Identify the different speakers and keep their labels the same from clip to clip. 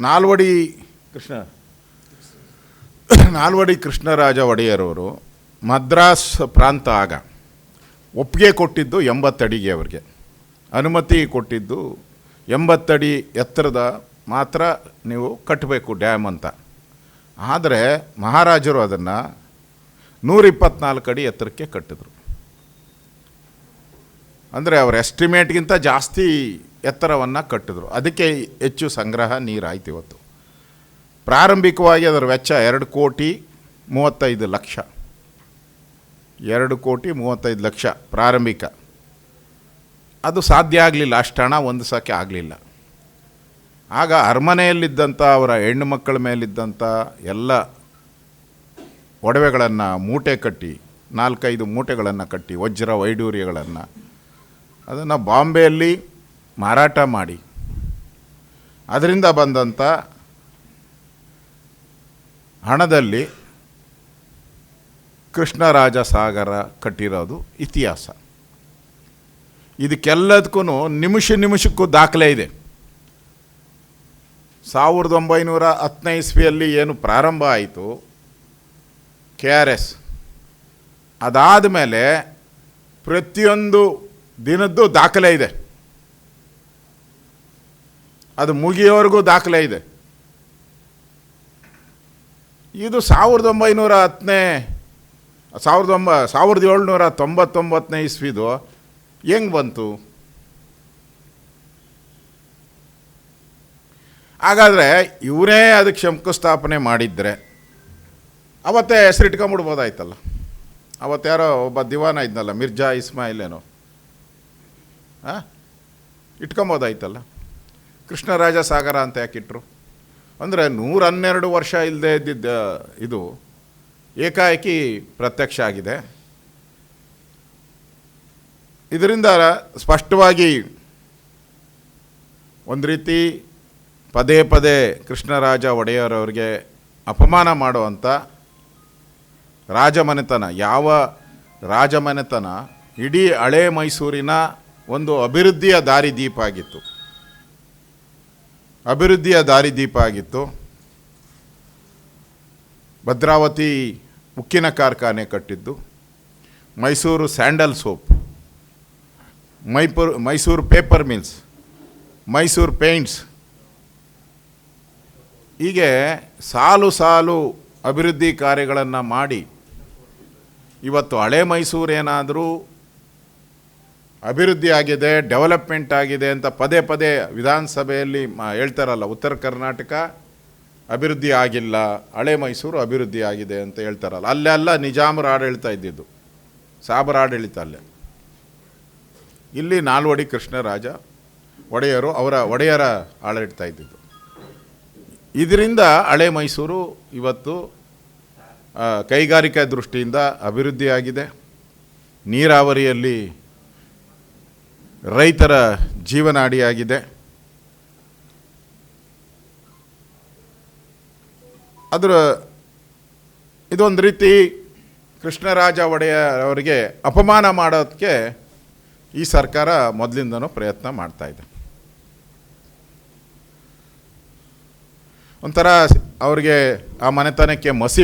Speaker 1: ನಾಲ್ವಡಿ ಕೃಷ್ಣ ನಾಲ್ವಡಿ ಕೃಷ್ಣರಾಜ ಒಡೆಯರವರು ಮದ್ರಾಸ್ ಪ್ರಾಂತ ಆಗ ಒಪ್ಪಿಗೆ ಕೊಟ್ಟಿದ್ದು 80 ಅಡಿಗೆ ಅವರಿಗೆ ಅನುಮತಿ ಕೊಟ್ಟಿದ್ದು 80 ಅಡಿ ಎತ್ತರದ ಮಾತ್ರ ನೀವು ಕಟ್ಟಬೇಕು ಡ್ಯಾಮ್ ಅಂತ. ಆದರೆ ಮಹಾರಾಜರು ಅದನ್ನು 124 ಅಡಿ ಎತ್ತರಕ್ಕೆ ಕಟ್ಟಿದ್ರು. ಅಂದರೆ ಅವರ ಎಸ್ಟಿಮೇಟ್ಗಿಂತ ಜಾಸ್ತಿ ಎತ್ತರವನ್ನು ಕಟ್ಟಿದ್ರು. ಅದಕ್ಕೆ ಹೆಚ್ಚು ಸಂಗ್ರಹ ನೀರಾಯ್ತು. ಇವತ್ತು ಪ್ರಾರಂಭಿಕವಾಗಿ ಅದರ ವೆಚ್ಚ 2,35,00,000 2,35,00,000 ಪ್ರಾರಂಭಿಕ. ಅದು ಸಾಧ್ಯ ಆಗಲಿಲ್ಲ, ಅಷ್ಟು ಹಣ ಹೊಂದಿಸೋಕ್ಕೆ ಆಗಲಿಲ್ಲ. ಆಗ ಅರಮನೆಯಲ್ಲಿದ್ದಂಥ ಅವರ ಹೆಣ್ಣು ಮಕ್ಕಳ ಮೇಲಿದ್ದಂಥ ಎಲ್ಲ ಒಡವೆಗಳನ್ನು ಮೂಟೆ ಕಟ್ಟಿ 4-5 ಮೂಟೆಗಳನ್ನು ಕಟ್ಟಿ ವಜ್ರ ವೈಡೂರ್ಯಗಳನ್ನು ಅದನ್ನು ಬಾಂಬೆಯಲ್ಲಿ ಮಾರಾಟ ಮಾಡಿ ಅದರಿಂದ ಬಂದಂಥ ಹಣದಲ್ಲಿ ಕೃಷ್ಣರಾಜ ಸಾಗರ ಕಟ್ಟಿರೋದು ಇತಿಹಾಸ. ಇದಕ್ಕೆಲ್ಲದಕ್ಕೂ ನಿಮಿಷಕ್ಕೂ ದಾಖಲೆ ಇದೆ. 1910 ಇಸ್ವಿಯಲ್ಲಿ ಏನು ಪ್ರಾರಂಭ ಆಯಿತು KRS, ಅದಾದ ಮೇಲೆ ಪ್ರತಿಯೊಂದು ದಿನದ್ದು ದಾಖಲೆ ಇದೆ. ಅದು ಮುಗಿಯೋವರೆಗೂ ದಾಖಲೆ ಇದೆ. ಇದು 1799 ಇಸ್ವಿದು ಹೆಂಗೆ ಬಂತು? ಹಾಗಾದರೆ ಇವರೇ ಅದಕ್ಕೆ ಶಂಕುಸ್ಥಾಪನೆ ಮಾಡಿದರೆ ಅವತ್ತೇ ಹೆಸರಿಟ್ಕೊಂಬಿಡ್ಬೋದಾಯ್ತಲ್ಲ. ಅವತ್ತು ಯಾರೋ ಒಬ್ಬ ದಿವಾನ ಇದ್ನಲ್ಲ, ಮಿರ್ಜಾ ಇಸ್ಮಾಯಿಲ್ ಏನೋ, ಇಟ್ಕೊಂಬೋದಾಯ್ತಲ್ಲ. ಕೃಷ್ಣರಾಜ ಸಾಗರ ಅಂತ ಯಾಕಿಟ್ರು ಅಂದರೆ 112 ವರ್ಷ ಇಲ್ಲದೆ ಇದ್ದಿದ್ದ ಇದು ಏಕಾಏಕಿ ಪ್ರತ್ಯಕ್ಷ ಆಗಿದೆ. ಇದರಿಂದ ಸ್ಪಷ್ಟವಾಗಿ ಒಂದು ರೀತಿ ಪದೇ ಪದೇ ಕೃಷ್ಣರಾಜ ಒಡೆಯರವರಿಗೆ ಅಪಮಾನ ಮಾಡುವಂಥ ರಾಜಮನೆತನ, ಯಾವ ರಾಜಮನೆತನ ಇಡೀ ಹಳೆ ಮೈಸೂರಿನ ಒಂದು ಅಭಿವೃದ್ಧಿಯ ದಾರಿದೀಪ ಆಗಿತ್ತು. ಭದ್ರಾವತಿ ಉಕ್ಕಿನ ಕಾರ್ಖಾನೆ ಕಟ್ಟಿದ್ದು, Mysuru sandal soap, Mysuru paper mills, Mysuru paints, ಹೀಗೆ ಸಾಲು ಅಭಿವೃದ್ಧಿ ಕಾರ್ಯಗಳನ್ನು ಮಾಡಿ ಇವತ್ತು ಹಳೆ ಮೈಸೂರು ಏನಾದರೂ ಅಭಿವೃದ್ಧಿ ಆಗಿದೆ, ಡೆವಲಪ್ಮೆಂಟ್ ಆಗಿದೆ ಅಂತ ಪದೇ ಪದೇ ವಿಧಾನಸಭೆಯಲ್ಲಿ ಹೇಳ್ತಾರಲ್ಲ. ಉತ್ತರ ಕರ್ನಾಟಕ ಅಭಿವೃದ್ಧಿ ಆಗಿಲ್ಲ, ಹಳೆ ಮೈಸೂರು ಅಭಿವೃದ್ಧಿ ಆಗಿದೆ ಅಂತ ಹೇಳ್ತಾರಲ್ಲ. ಅಲ್ಲೆಲ್ಲ ನಿಜಾಮರ ಆಡಳಿತ ಇದ್ದಿದ್ದು, ಸಾಬರ ಆಡಳಿತ ಅಲ್ಲೇ. ಇಲ್ಲಿ ನಾಲ್ವಡಿ ಕೃಷ್ಣರಾಜ ಒಡೆಯರು ಅವರ ಒಡೆಯರ ಆಡಳಿತ ಇದ್ದಿದ್ದು. ಇದರಿಂದ ಹಳೆ ಮೈಸೂರು ಇವತ್ತು ಕೈಗಾರಿಕಾ ದೃಷ್ಟಿಯಿಂದ ಅಭಿವೃದ್ಧಿಯಾಗಿದೆ. ನೀರಾವರಿಯಲ್ಲಿ ರೈತರ ಜೀವನಾಡಿಯಾಗಿದೆ. ಇದೊಂದು ರೀತಿ ಕೃಷ್ಣರಾಜ ಒಡೆಯರ್ ಅವರಿಗೆ ಅಪಮಾನ ಮಾಡೋದಕ್ಕೆ ಈ ಸರ್ಕಾರ ಮೊದಲಿಂದನೂ ಪ್ರಯತ್ನ ಮಾಡ್ತಾಯಿದೆ. ಒಂಥರ ಅವ್ರಿಗೆ ಆ ಮನೆತನಕ್ಕೆ ಮಸಿ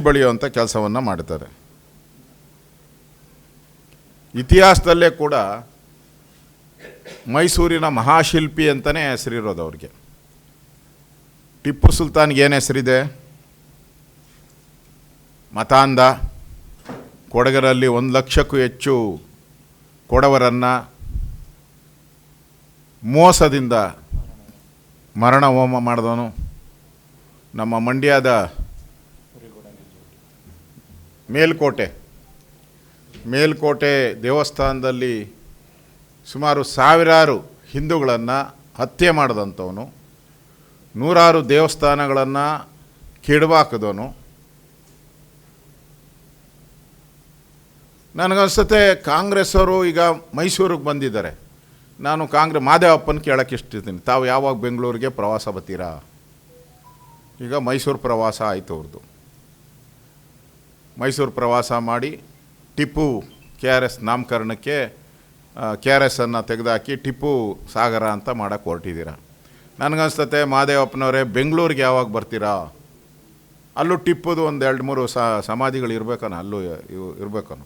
Speaker 1: ಬಳಿಯುವಂಥ ಕೆಲಸವನ್ನು ಮಾಡ್ತಾರೆ. ಇತಿಹಾಸದಲ್ಲೇ ಕೂಡ ಮೈಸೂರಿನ ಮಹಾಶಿಲ್ಪಿ ಅಂತಲೇ ಹೆಸರಿರೋದು ಅವ್ರಿಗೆ. ಟಿಪ್ಪು ಸುಲ್ತಾನ್ಗೆ ಏನು ಹೆಸರಿದೆ? ಮತಾಂಧ. ಕೊಡಗರಲ್ಲಿ 1,00,000ಕ್ಕೂ ಹೆಚ್ಚು ಕೊಡವರನ್ನು ಮೋಸದಿಂದ ಮರಣ ಹೋಮ ಮಾಡಿದವನು. ನಮ್ಮ ಮಂಡ್ಯದ ಮೇಲ್ಕೋಟೆ ದೇವಸ್ಥಾನದಲ್ಲಿ ಸುಮಾರು 1000 ಹಿಂದೂಗಳನ್ನು ಹತ್ಯೆ ಮಾಡಿದಂಥವನು, 100 ದೇವಸ್ಥಾನಗಳನ್ನು ಕೆಡವಾಕಿದವನು. ನನಗನ್ಸುತ್ತೆ ಕಾಂಗ್ರೆಸ್ ಅವರು ಈಗ ಮೈಸೂರಿಗೆ ಬಂದಿದ್ದಾರೆ. ನಾನು ಮಾದೇವಪ್ಪನ ಕೇಳೋಕ್ಕೆ ಇಷ್ಟಿರ್ತೀನಿ, ತಾವು ಯಾವಾಗ ಬೆಂಗಳೂರಿಗೆ ಪ್ರವಾಸ ಬರ್ತೀರಾ? ಈಗ ಮೈಸೂರು ಪ್ರವಾಸ ಆಯಿತು ಅವ್ರದ್ದು. ಮೈಸೂರು ಪ್ರವಾಸ ಮಾಡಿ ಟಿಪ್ಪು KRS ನಾಮಕರಣಕ್ಕೆ KRSನ್ನು ತೆಗೆದುಹಾಕಿ ಟಿಪ್ಪು ಸಾಗರ ಅಂತ ಮಾಡೋಕ್ಕೆ ಹೊರಟಿದ್ದೀರ. ನನಗನ್ಸ್ತತೆ ಮಹಾದೇವಪ್ಪನವರೇ ಬೆಂಗಳೂರಿಗೆ ಯಾವಾಗ ಬರ್ತೀರಾ? ಅಲ್ಲೂ ಟಿಪ್ಪುದು ಒಂದು 2-3 ಸಮಾಧಿಗಳು ಇರಬೇಕನ, ಅಲ್ಲೂ ಇರಬೇಕನು.